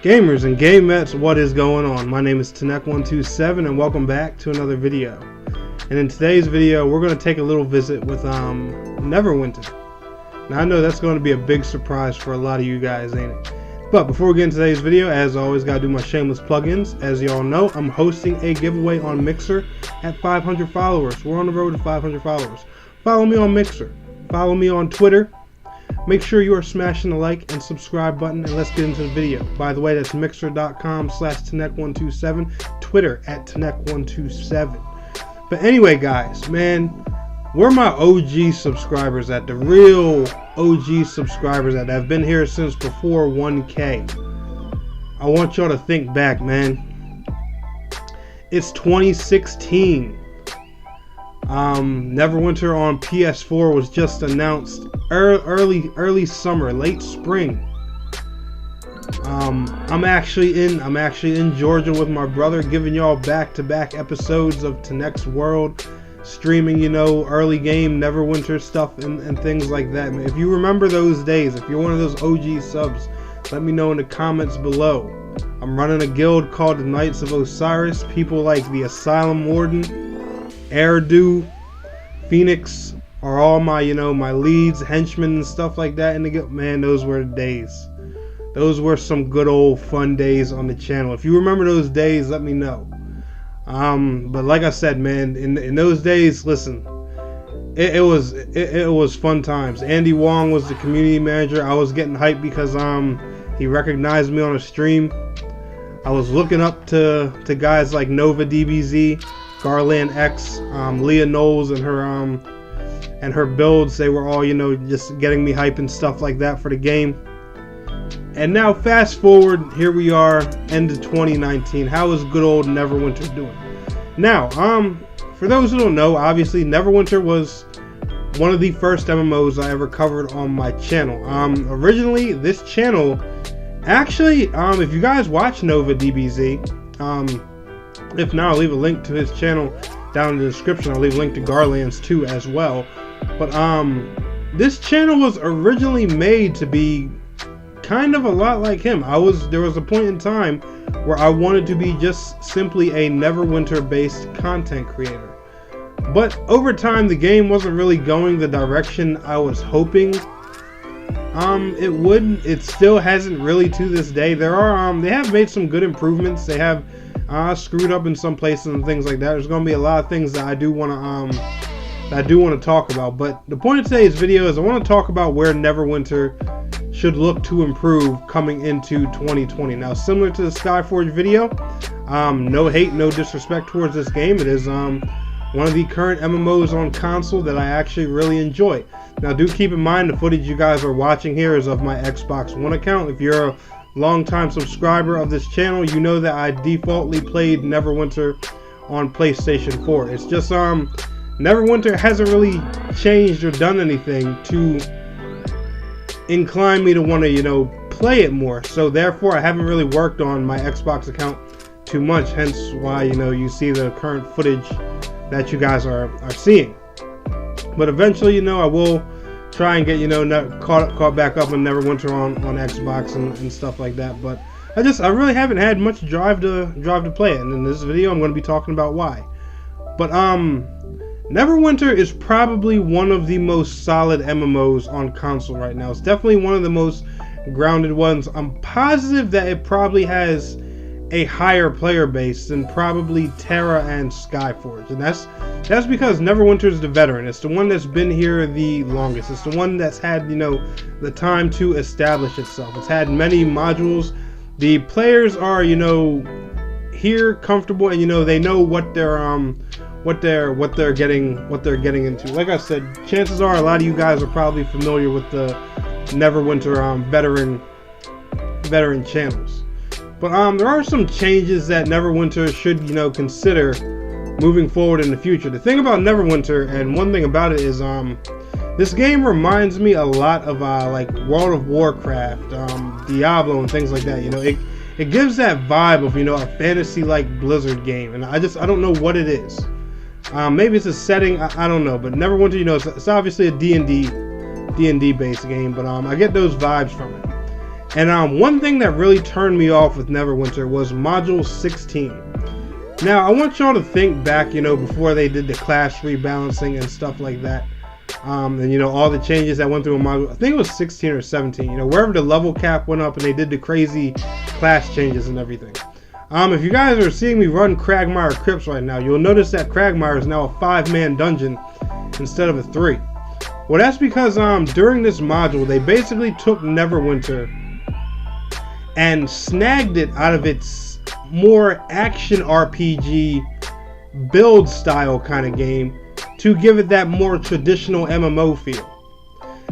Gamers and gamettes, what is going on? My name is Tanek127 and welcome back to another video. And in today's video, we're going to take a little visit with Neverwinter. Now I know that's going to be a big surprise for a lot of you guys, ain't it? But before we get into today's video, as always, gotta do my shameless plugins. As y'all know, I'm hosting a giveaway on Mixer at 500 followers. We're on the road to 500 followers. Follow me on Mixer. Follow me on Twitter. Make sure you are smashing the like and subscribe button, and let's get into the video. By the way, that's mixer.com/Tanek127, Twitter at Tanek127. But anyway, guys, man, where my OG subscribers at? The real OG subscribers that have been here since before 1K. I want y'all to think back, man. It's 2016. Neverwinter on PS4 was just announced early summer, late spring. I'm actually in Georgia with my brother, giving y'all back-to-back episodes of Tanek's World, streaming, you know, early game Neverwinter stuff and things like that. Man, if you remember those days, if you're one of those OG subs, let me know in the comments below. I'm running a guild called the Knights of Osiris. People like the Asylum Warden, Airdo, Phoenix are all my, you know, my leads, henchmen and stuff like that in the guild. Man, those were the days. Those were some good old fun days on the channel. If you remember those days, let me know. But like I said, man, in those days, listen, it was fun times. Andy Wong was the community manager. I was getting hyped because he recognized me on a stream. I was looking up to guys like Nova DBZ, GarlaanX, Leah Knowles and her builds. They were all, you know, just getting me hype and stuff like that for the game. And now fast forward, here we are, end of 2019. How is good old Neverwinter doing? Now, for those who don't know, obviously Neverwinter was one of the first MMOs I ever covered on my channel. Originally, this channel, actually, if you guys watch Nova DBZ, if not, I'll leave a link to his channel down in the description. I'll leave a link to GarlaanX too as well. But this channel was originally made to be kind of a lot like him. There was a point in time where I wanted to be just simply a Neverwinter based content creator. But over time the game wasn't really going the direction I was hoping it would. It still hasn't really to this day. They have made some good improvements. They have screwed up in some places and things like that. There's going to be a lot of things that I do want to talk about. But the point of today's video is I want to talk about where Neverwinter should look to improve coming into 2020. Now, similar to the Skyforge video, no hate, no disrespect towards this game. It is one of the current MMOs on console that I actually really enjoy. Now, do keep in mind the footage you guys are watching here is of my Xbox One account. If you're a longtime subscriber of this channel, you know that I defaultly played Neverwinter on PlayStation 4. It's just Neverwinter hasn't really changed or done anything to incline me to want to, you know, play it more. So therefore I haven't really worked on my Xbox account too much, hence why, you know, you see the current footage that you guys are seeing. But eventually, you know, I will try and get, you know, caught back up on Neverwinter on Xbox and stuff like that. But I really haven't had much drive to play it, and in this video I'm going to be talking about why. But Neverwinter is probably one of the most solid MMOs on console right now. It's definitely one of the most grounded ones. I'm positive that it probably has a higher player base than probably Terra and Skyforge, and that's because Neverwinter is the veteran. It's the one that's been here the longest. It's the one that's had, you know, the time to establish itself. It's had many modules. The players are, you know, here comfortable, and you know they know what they're getting into. Like I said, chances are a lot of you guys are probably familiar with the Neverwinter veteran channels. But there are some changes that Neverwinter should, you know, consider moving forward in the future. The thing about Neverwinter, and one thing about it is this game reminds me a lot of like World of Warcraft, Diablo and things like that. You know, it gives that vibe of, you know, a fantasy like Blizzard game, and I don't know what it is. Maybe it's a setting, I don't know, but Neverwinter, you know, it's obviously a D&D based game, but I get those vibes from it. And one thing that really turned me off with Neverwinter was Module 16. Now, I want y'all to think back, before they did the class rebalancing and stuff like that. And, all the changes that went through a module. I think it was 16 or 17. Wherever the level cap went up and they did the crazy class changes and everything. If you guys are seeing me run Cragmire Crypts right now, you'll notice that Cragmire is now a 5-man dungeon instead of a 3. Well, that's because during this module, they basically took Neverwinter and snagged it out of its more action RPG build style kind of game to give it that more traditional MMO feel.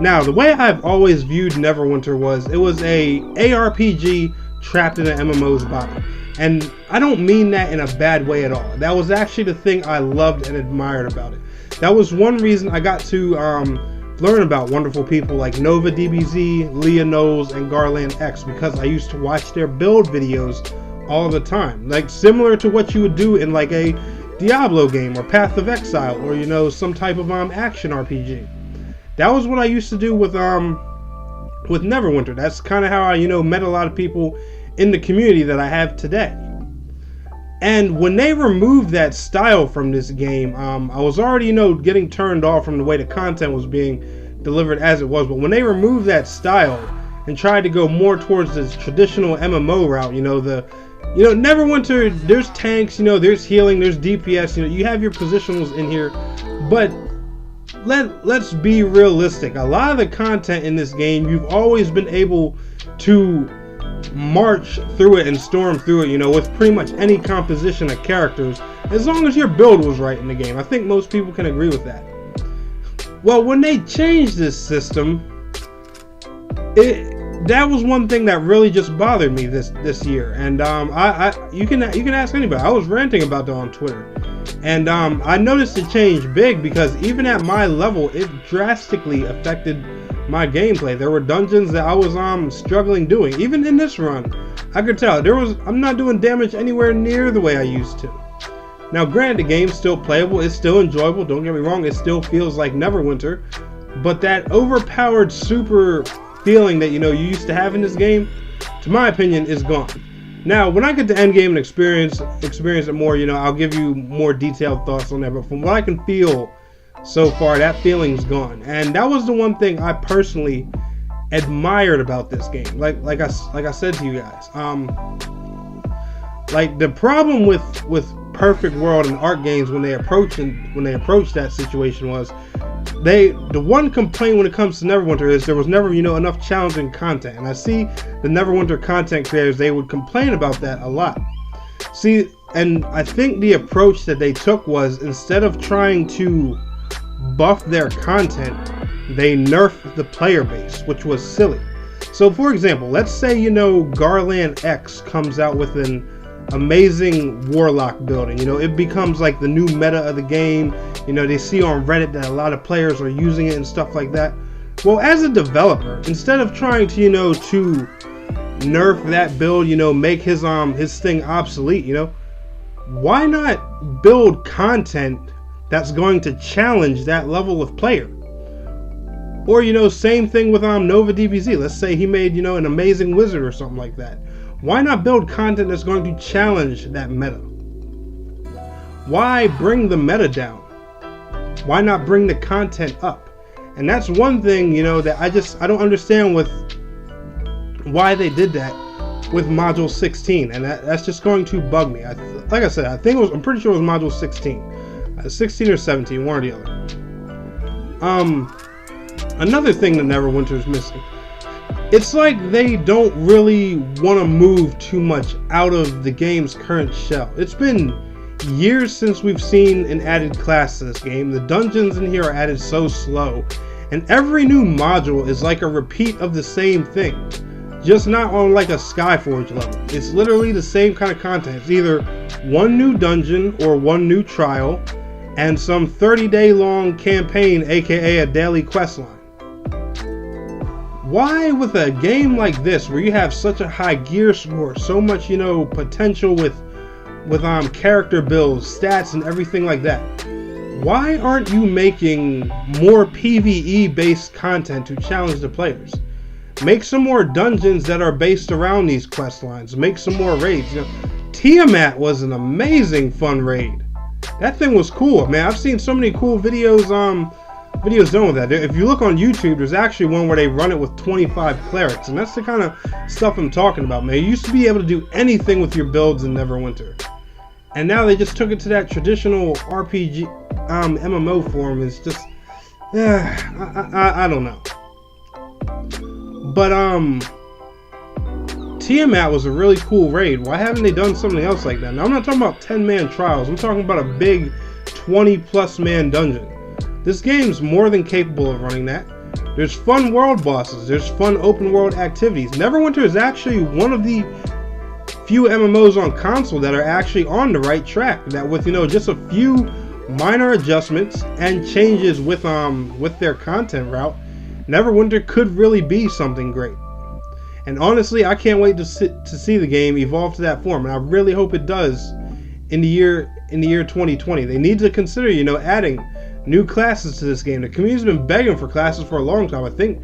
Now, the way I've always viewed Neverwinter was it was a ARPG trapped in an MMO's body. And I don't mean that in a bad way at all. That was actually the thing I loved and admired about it. That was one reason I got to learn about wonderful people like Nova DBZ, Leah Knowles, and GarlaanX, because I used to watch their build videos all the time. Like similar to what you would do in like a Diablo game or Path of Exile or some type of action RPG. That was what I used to do with Neverwinter. That's kind of how I met a lot of people in the community that I have today. And when they removed that style from this game, I was already, getting turned off from the way the content was being delivered as it was. But when they removed that style and tried to go more towards this traditional MMO route, Neverwinter, there's tanks, there's healing, there's DPS, you have your positionals in here. But let's be realistic. A lot of the content in this game, you've always been able to march through it and storm through it, with pretty much any composition of characters, as long as your build was right in the game. I think most people can agree with that. Well, when they changed this system, that was one thing that really just bothered me this year. And you can ask anybody. I was ranting about that on Twitter, and I noticed the change big because even at my level, it drastically affected my gameplay. There were dungeons that I was struggling doing. Even in this run, I could tell I'm not doing damage anywhere near the way I used to. Now, granted, the game's still playable, it's still enjoyable. Don't get me wrong, it still feels like Neverwinter, but that overpowered super feeling that you used to have in this game, to my opinion, is gone. Now, when I get to endgame and experience it more, I'll give you more detailed thoughts on that. But from what I can feel so far, that feeling's gone, and that was the one thing I personally admired about this game. Like I said to you guys, like the problem with Perfect World and art games when they approached that situation was the one complaint when it comes to Neverwinter is there was never enough challenging content, and I see the Neverwinter content creators, they would complain about that a lot. See, and I think the approach that they took was, instead of trying to buff their content, they nerfed the player base, which was silly. So for example, let's say GarlaanX comes out with an amazing warlock building. It becomes like the new meta of the game. They see on Reddit that a lot of players are using it and stuff like that. Well, as a developer, instead of trying to to nerf that build, make his thing obsolete, why not build content that's going to challenge that level of player? Or same thing with Nova DBZ. Let's say he made an amazing wizard or something like that. Why not build content that's going to challenge that meta? Why bring the meta down? Why not bring the content up? And that's one thing that I don't understand with why they did that with Module 16, and that's just going to bug me. Like I said, I'm pretty sure it was Module 16, 16 or 17, one or the other. Another thing that Neverwinter is missing, it's like they don't really want to move too much out of the game's current shell. It's been years since we've seen an added class to this game. The dungeons in here are added so slow, and every new module is like a repeat of the same thing, just not on like a Skyforge level. It's literally the same kind of content. It's either one new dungeon or one new trial and some 30-day long campaign, aka a daily quest line. Why, with a game like this where you have such a high gear score, so much potential with character builds, stats, and everything like that, why aren't you making more PvE based content to challenge the players? Make some more dungeons that are based around these quest lines. Make some more raids. You know, Tiamat was an amazing fun raid. That thing was cool, man. I've seen so many cool videos done with that. If you look on YouTube, there's actually one where they run it with 25 clerics, and that's the kind of stuff I'm talking about, man. You used to be able to do anything with your builds in Neverwinter, and now they just took it to that traditional RPG MMO form. It's just, I don't know. But Tiamat was a really cool raid. Why haven't they done something else like that? Now, I'm not talking about 10-man trials. I'm talking about a big 20+ man dungeon. This game's more than capable of running that. There's fun world bosses. There's fun open world activities. Neverwinter is actually one of the few MMOs on console that are actually on the right track. That with, you know, just a few minor adjustments and changes with their content route, Neverwinter could really be something great. And honestly, I can't wait to see the game evolve to that form, and I really hope it does in the year 2020. They need to consider, you know, adding new classes to this game. The community's been begging for classes for a long time. I think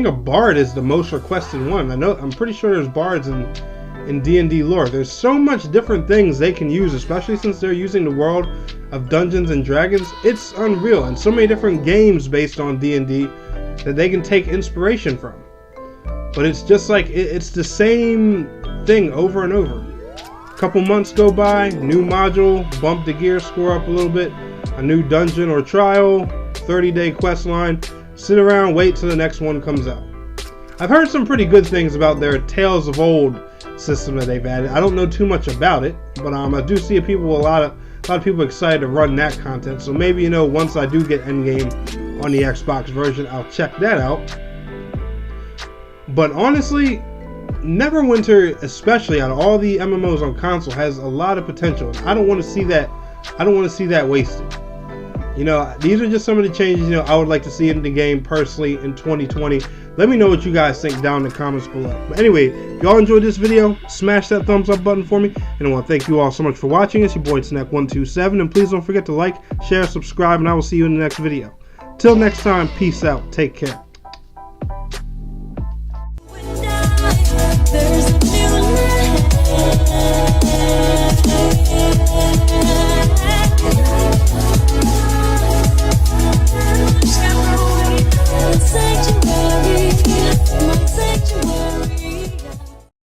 a bard is the most requested one. I'm pretty sure there's bards in D&D lore. There's so much different things they can use, especially since they're using the world of Dungeons and Dragons. It's unreal, and so many different games based on D&D that they can take inspiration from. But it's just like, it's the same thing over and over. A couple months go by, new module, bump the gear score up a little bit, a new dungeon or trial, 30-day quest line, sit around, wait till the next one comes out. I've heard some pretty good things about their Tales of Old system that they've added. I don't know too much about it, but I do see a lot of people excited to run that content. So maybe, you know, once I do get Endgame on the Xbox version, I'll check that out. But honestly, Neverwinter, especially out of all the MMOs on console, has a lot of potential. I don't want to see that wasted. You know, these are just some of the changes, you know, I would like to see in the game personally in 2020. Let me know what you guys think down in the comments below. But anyway, if y'all enjoyed this video, smash that thumbs up button for me. And I want to thank you all so much for watching. It's your boy Snack127, and please don't forget to like, share, subscribe, and I will see you in the next video. Till next time, peace out. Take care.